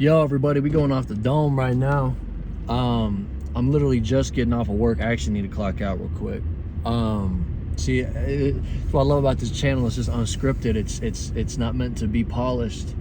Yo, everybody, we going off the dome right now. I'm literally just getting off of work. I actually need to clock out real quick. What I love about this channel is just unscripted. It's not meant to be polished.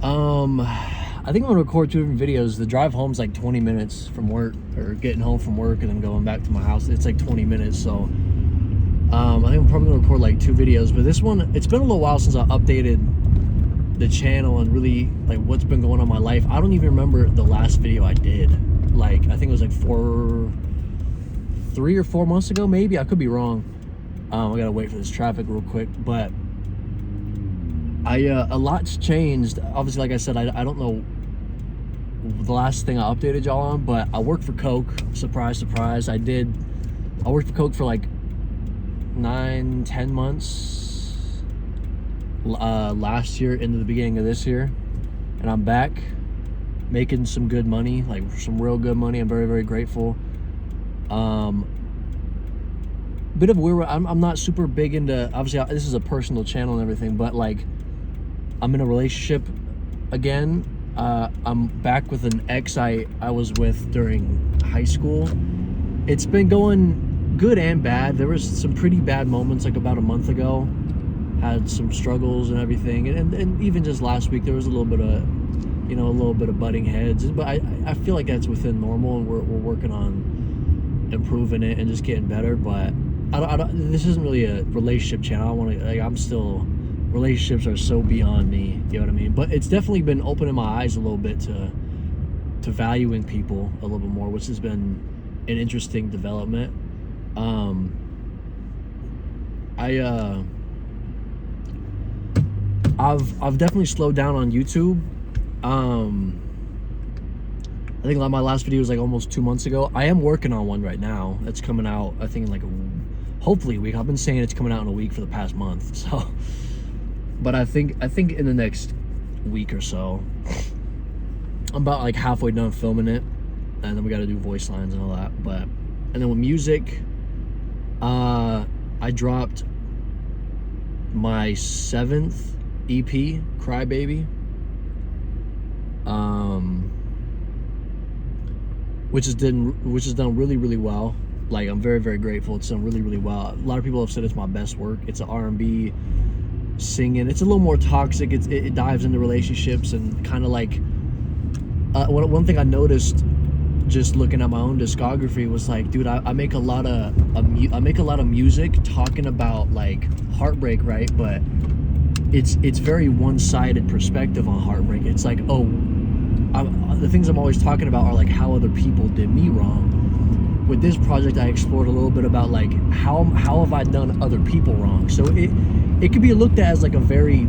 I think I'm gonna record 2 different videos. The drive home's like 20 minutes from work, or getting home from work and then going back to my house. It's like 20 minutes, so I think I'm probably gonna record like 2 videos. But this one, it's been a little while since I updated the channel and really like what's been going on in my life. I don't even remember the last video I did. Like, I think it was like 3 or 4 months ago, maybe. I could be wrong. I gotta wait for this traffic real quick, but a lot's changed. Obviously, like I said, I don't know the last thing I updated y'all on, but I worked for Coke. Surprise, surprise. I worked for Coke for like 9-10 months last year into the beginning of this year, and I'm back making some good money, like some real good money. I'm very, very grateful. Bit of weird. I'm not super big into, obviously this is a personal channel and everything, but like I'm in a relationship again. I'm back with an ex I was with during high school. It's been going good and bad. There was some pretty bad moments like about a month ago. Had some struggles and everything, and even just last week there was a little bit of butting heads, but I feel like that's within normal, and we're working on improving it and just getting better. But I don't this isn't really a relationship channel. I want to, like, I'm still, relationships are so beyond me, you know what I mean? But it's definitely been opening my eyes a little bit to valuing people a little bit more, which has been an interesting development. I've definitely slowed down on YouTube. I think my last video was like almost 2 months ago. I am working on one right now that's coming out, I think, in like hopefully a week. I've been saying it's coming out in a week for the past month, so. But I think in the next week or so, I'm about like halfway done filming it, and then we got to do voice lines and all that. And then with music, I dropped my 7th EP, Cry Baby, which has done really, really well. Like, I'm very, very grateful. It's done really, really well. A lot of people have said it's my best work. It's an R&B singing. It's a little more toxic. It dives into relationships and kind of like one thing I noticed just looking at my own discography was like, dude, I make a lot of music talking about like heartbreak, right? But it's very one-sided perspective on heartbreak. It's like, the things I'm always talking about are like how other people did me wrong. With this project, I explored a little bit about like how have I done other people wrong. So it could be looked at as like a very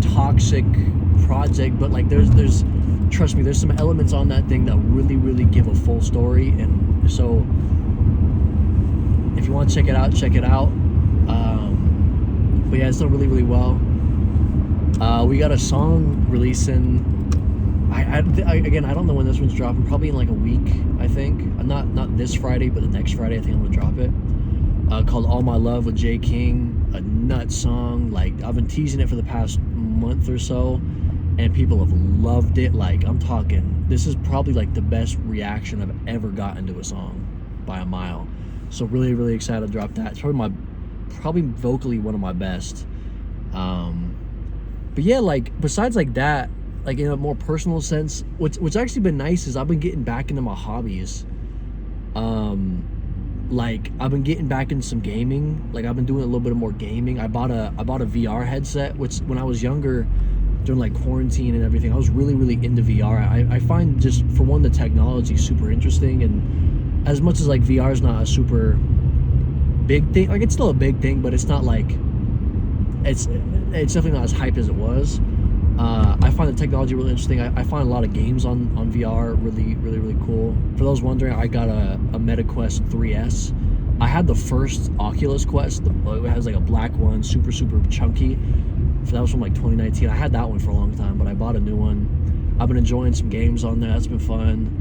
toxic project, but like there's trust me, there's some elements on that thing that really, really give a full story. And so if you want to check it out, check it out. But yeah, it's done really, really well. We got a song releasing. Again, I don't know when this one's dropping. Probably in like a week, I think. Not this Friday, but the next Friday, I think I'm gonna drop it. Called All My Love with J. King. A nut song. Like, I've been teasing it for the past month or so, and people have loved it. Like, I'm talking, this is probably like the best reaction I've ever gotten to a song by a mile. So really, really excited to drop that. It's probably vocally one of my best. But yeah, like, besides like that, like in a more personal sense, what's actually been nice is I've been getting back into my hobbies. Like, I've been getting back into some gaming. Like, I've been doing a little bit more gaming. I bought a VR headset, which when I was younger, during like quarantine and everything, I was really, really into VR. I find, just for one, the technology super interesting, and as much as like VR is not a super big thing, like it's still a big thing, but it's not like, it's definitely not as hype as it was. I find the technology really interesting. I find a lot of games on VR really, really, really cool. For those wondering, I got a MetaQuest 3S. I had the first Oculus Quest. It has like a black one, super, super chunky. So that was from like 2019. I had that one for a long time, but I bought a new one. I've been enjoying some games on that. It's been fun.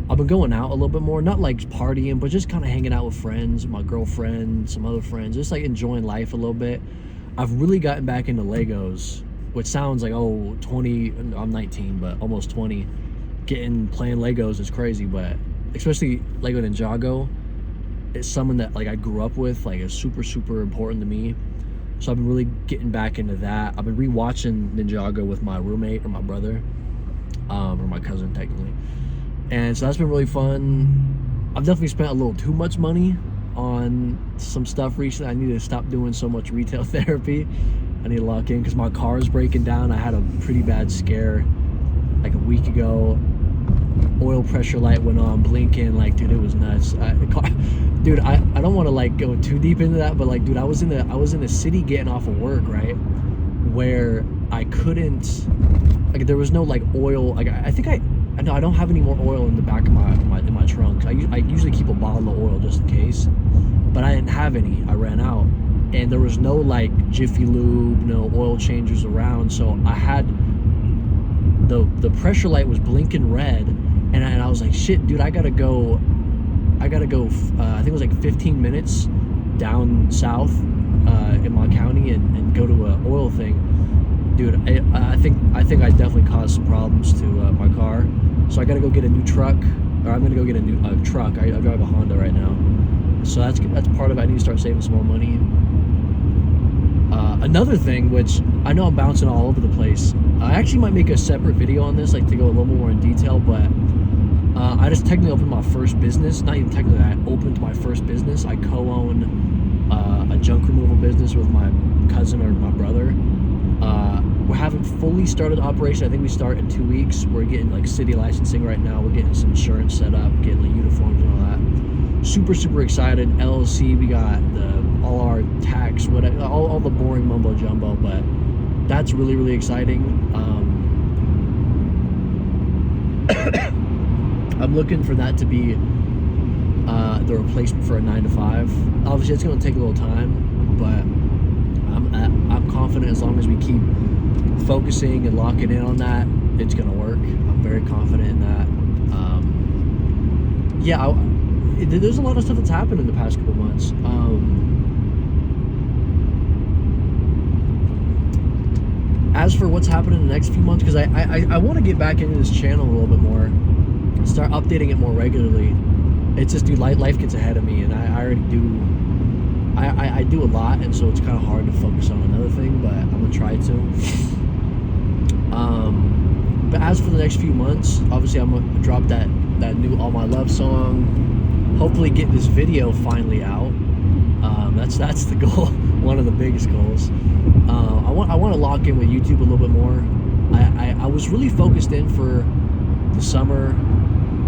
I've been going out a little bit more, not like partying, but just kind of hanging out with friends, my girlfriend, some other friends, just like enjoying life a little bit. I've really gotten back into Legos, which sounds like, oh, 20, I'm 19, but almost 20, playing Legos is crazy. But especially Lego Ninjago, it's someone that like I grew up with, like is super, super important to me. So I've been really getting back into that. I've been rewatching Ninjago with my roommate or my brother, or my cousin technically. And so that's been really fun. I've definitely spent a little too much money on some stuff recently. I need to stop doing so much retail therapy. I need to lock in because my car is breaking down. I had a pretty bad scare like a week ago. Oil pressure light went on, blinking, like, dude, it was nuts. Dude, I don't want to like go too deep into that, but like, dude, I was in the city getting off of work, right, where I couldn't, like, there was no like oil. Like, I think I don't have any more oil in the back of my trunk. I usually keep a bottle of oil just in case, but I didn't have any. I ran out, and there was no like Jiffy Lube, no oil changers around, so I had the pressure light was blinking red, and I was like, shit, dude, I gotta go. I think it was like 15 minutes down south in my county and go to a oil thing. Dude, I think I definitely caused some problems to my car, so I gotta go get a new truck, or I'm gonna go get a new truck. I drive a Honda right now, so that's part of it. I need to start saving some more money. Another thing, which I know I'm bouncing all over the place, I actually might make a separate video on this, like to go a little more in detail, but I just technically opened my first business. Not even technically, I opened my first business. I co-own a junk removal business with my cousin or my brother. We haven't fully started operation. I think we start in 2 weeks. We're getting like city licensing right now. We're getting some insurance set up, getting like uniforms and all that. Super, super excited. LLC, we got all our tax, whatever, all the boring mumbo jumbo, but that's really, really exciting. I'm looking for that to be the replacement for a 9-to-5. Obviously, it's going to take a little time, but I'm confident as long as we keep focusing and locking in on that, it's going to work. I'm very confident in that. There's a lot of stuff that's happened in the past couple months. As for what's happening in the next few months, because I want to get back into this channel a little bit more, start updating it more regularly. It's just, dude, life gets ahead of me, and I already do. I do a lot, and so it's kind of hard to focus on another thing, but I'm gonna try to. But as for the next few months, obviously I'm gonna drop that new All My Love song. Hopefully get this video finally out. That's the goal. One of the biggest goals. I want to lock in with YouTube a little bit more. I was really focused in for the summer.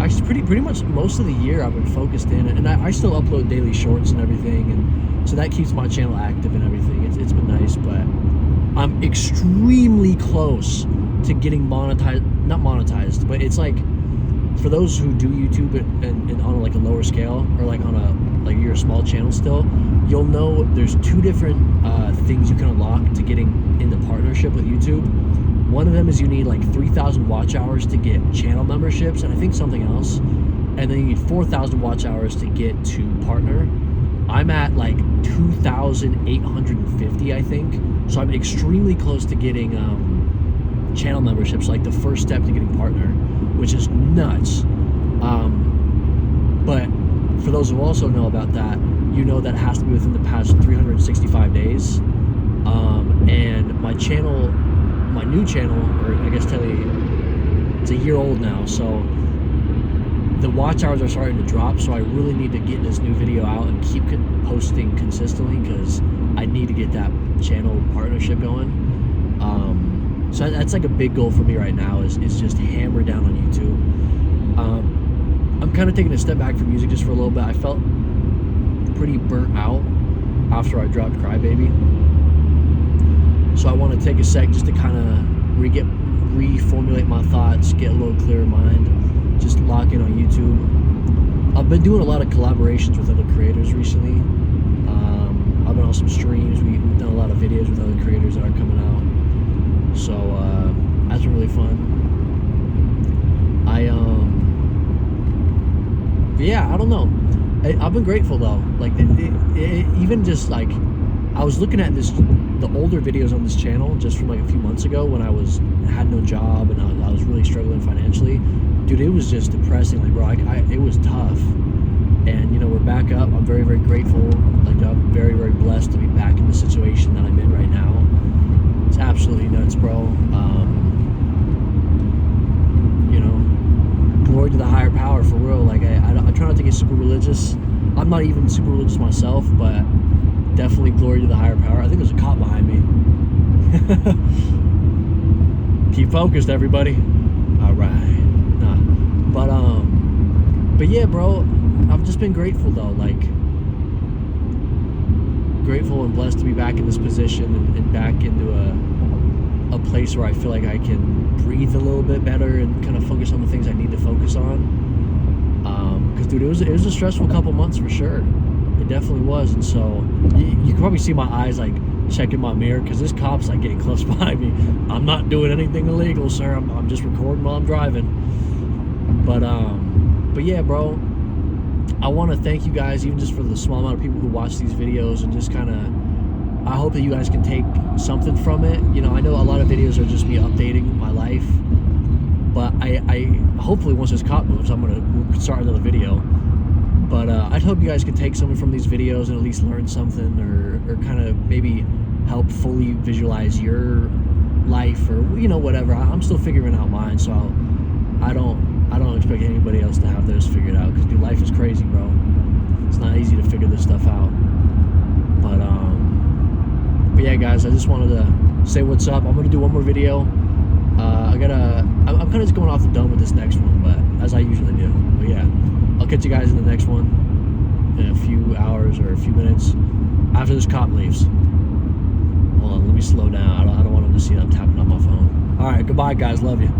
Actually, pretty much most of the year I've been focused in, and I still upload daily shorts and everything, and so that keeps my channel active and everything. It's been nice, but I'm extremely close to getting monetized. Not monetized, but it's like, for those who do YouTube and on like a lower scale, or like on like you're a small channel still, you'll know there's two different things you can unlock to getting into partnership with YouTube. One of them is you need like 3,000 watch hours to get channel memberships, and I think something else, and then you need 4,000 watch hours to get to partner. I'm at like 2,850, I think, so I'm extremely close to getting channel memberships, like the first step to getting partner, which is nuts. But for those who also know about that, you know that it has to be within the past 365 days. And my new channel, or I guess it's a year old now, so the watch hours are starting to drop, so I really need to get this new video out and keep posting consistently, because I need to get that channel partnership going. So that's like a big goal for me right now, is just hammer down on YouTube. I'm kind of taking a step back from music just for a little bit. I felt pretty burnt out after I dropped Crybaby, so I want to take a sec just to kind of reformulate my thoughts, get a little clearer mind, just lock in on YouTube. I've been doing a lot of collaborations with other creators recently. I've been on some streams. We've done a lot of videos with other creators that are coming out, so that's been really fun. I don't know. I've been grateful though. Like even just like, I I was looking at the older videos on this channel just from like a few months ago when I had no job and I was really struggling financially. Dude, it was just depressing. Like, bro, it was tough. And, you know, we're back up. I'm very, very grateful. Like, I'm very, very blessed to be back in the situation that I'm in right now. It's absolutely nuts, bro. You know, glory to the higher power, for real. Like, I try not to get super religious. I'm not even super religious myself, but definitely glory to the higher power. I think there's a cop behind me. Keep focused, everybody. All right. Nah. But yeah, bro, I've just been grateful though. Like, grateful and blessed to be back in this position and back into a place where I feel like I can breathe a little bit better and kind of focus on the things I need to focus on. Because, dude, it was a stressful couple months for sure. It definitely was. And so you can probably see my eyes like checking my mirror because this cop's like getting close behind me. I'm not doing anything illegal, sir. I'm just recording while I'm driving. But yeah, bro, I want to thank you guys even just for the small amount of people who watch these videos, and just kind of, I hope that you guys can take something from it. You know, I know a lot of videos are just me updating my life, but I hopefully once this cop moves, we'll start another video. But I hope you guys can take something from these videos and at least learn something, or kind of maybe help fully visualize your life, or, you know, whatever. I'm still figuring out mine, so I don't expect anybody else to have theirs figured out, because, dude, life is crazy, bro. It's not easy to figure this stuff out. But yeah, guys, I just wanted to say what's up. I'm gonna do one more video. I'm kind of just going off the dome with this next one, but as I usually do. But yeah, I'll catch you guys in the next one in a few hours or a few minutes after this cop leaves. Hold on, let me slow down. I don't want him to see that I'm tapping on my phone. All right, goodbye, guys. Love you.